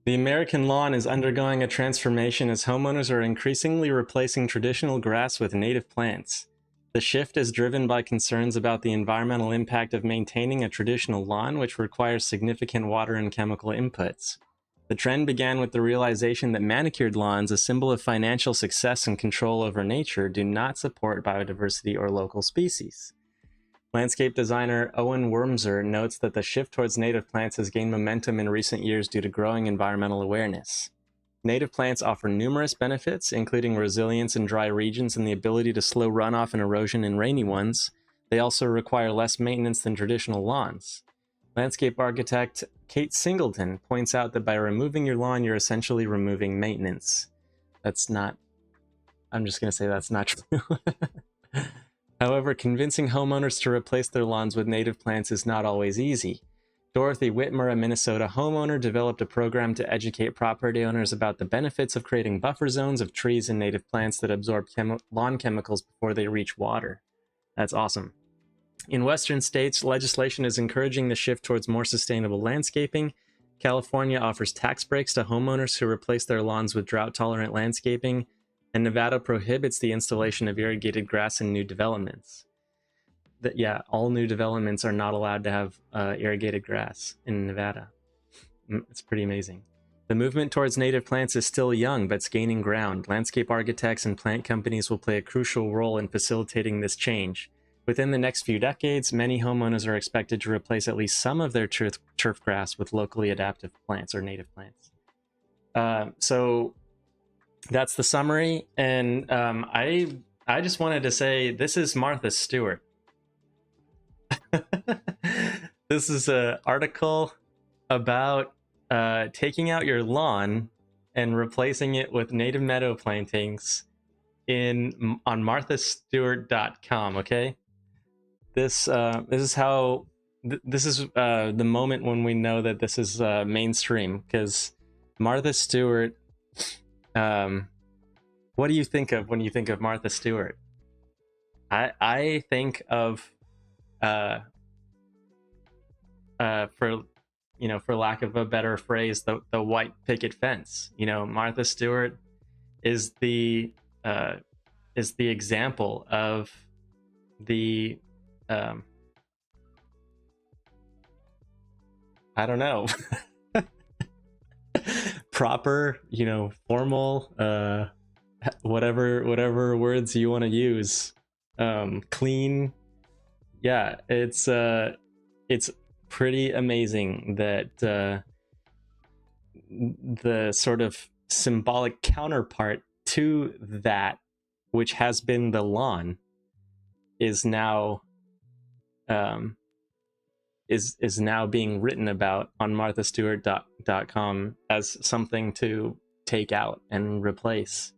The American lawn is undergoing a transformation as homeowners are increasingly replacing traditional grass with native plants. The shift is driven by concerns about the environmental impact of maintaining a traditional lawn, which requires significant water and chemical inputs. The trend began with the realization that manicured lawns, a symbol of financial success and control over nature, do not support biodiversity or local species. Landscape designer Owen Wormser notes that the shift towards native plants has gained momentum in recent years due to growing environmental awareness. Native plants offer numerous benefits, including resilience in dry regions and the ability to slow runoff and erosion in rainy ones. They also require less maintenance than traditional lawns. Landscape architect Cate Singleton points out that by removing your lawn, you're essentially removing maintenance. That's not, I'm just going to say that's not true. However, convincing homeowners to replace their lawns with native plants is not always easy. Dorothy Whitmer, a Minnesota homeowner, developed a program to educate property owners about the benefits of creating buffer zones of trees and native plants that absorb lawn chemicals before they reach water. That's awesome. In Western states, legislation is encouraging the shift towards more sustainable landscaping. California offers tax breaks to homeowners who replace their lawns with drought-tolerant landscaping, and Nevada prohibits the installation of irrigated grass in new developments. Yeah, all new developments are not allowed to have irrigated grass in Nevada. It's pretty amazing. The movement towards native plants is still young, but it's gaining ground. Landscape architects and plant companies will play a crucial role in facilitating this change. Within the next few decades, many homeowners are expected to replace at least some of their turf grass with locally adaptive plants or native plants. So that's the summary, and I just wanted to say this is Martha Stewart. This is an article about taking out your lawn and replacing it with native meadow plantings on marthastewart.com. Okay, this is how this is the moment when we know that this is mainstream, because Martha Stewart. What do you think of when you think of Martha Stewart? I think of for lack of a better phrase, the white picket fence. Martha Stewart is the example of the I don't know proper, formal, whatever words you want to use, clean. Yeah, it's pretty amazing that the sort of symbolic counterpart to that, which has been the lawn, is now is now being written about on marthastewart.com as something to take out and replace.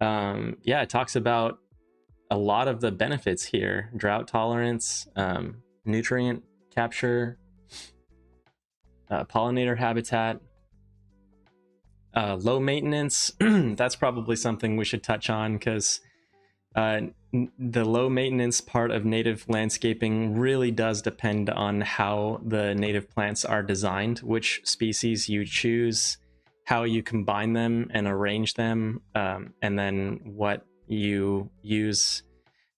Yeah, it talks about a lot of the benefits here: drought tolerance, nutrient capture, pollinator habitat, low maintenance. That's probably something we should touch on, because the low maintenance part of native landscaping really does depend on how the native plants are designed, which species you choose, how you combine them and arrange them, and then what you use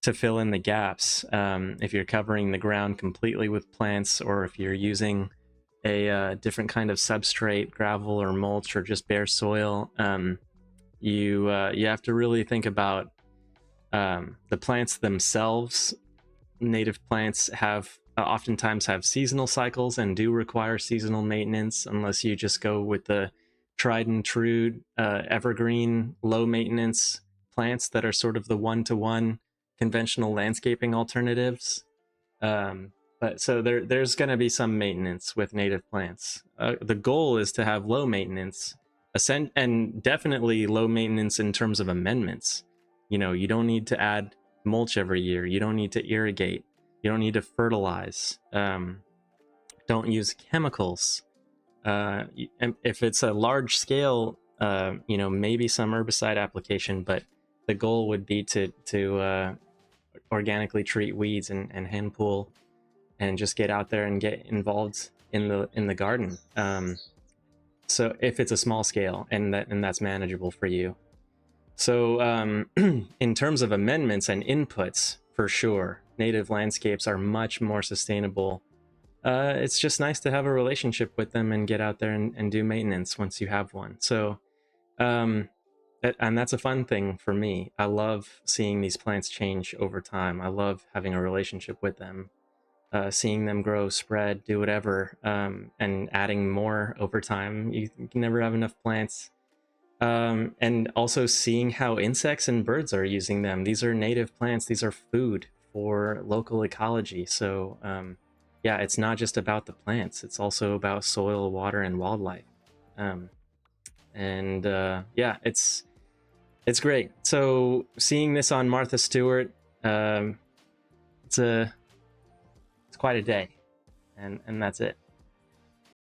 to fill in the gaps. If you're covering the ground completely with plants, or if you're using a different kind of substrate, gravel or mulch, or just bare soil, you have to really think about the plants themselves. Native plants oftentimes have seasonal cycles and do require seasonal maintenance, unless you just go with the tried and true evergreen low maintenance plants that are sort of the one-to-one conventional landscaping alternatives. But so there's going to be some maintenance with native plants. The goal is to have low maintenance, and definitely low maintenance in terms of amendments. You don't need to add mulch every year. You don't need to irrigate. You don't need to fertilize. Don't use chemicals. If it's a large scale, maybe some herbicide application, but the goal would be to organically treat weeds and hand pull, and just get out there and get involved in the garden. So if it's a small scale and that's manageable for you. So in terms of amendments and inputs, for sure, native landscapes are much more sustainable. It's just nice to have a relationship with them and get out there and do maintenance once you have one. So, and that's a fun thing for me. I love seeing these plants change over time. I love having a relationship with them, seeing them grow, spread, do whatever, and adding more over time. You can never have enough plants. And also seeing how insects and birds are using them. These are native plants. These are food for local ecology. So yeah, it's not just about the plants. It's also about soil, water, and wildlife. Yeah, it's great. So seeing this on Martha Stewart, it's quite a day, and that's it.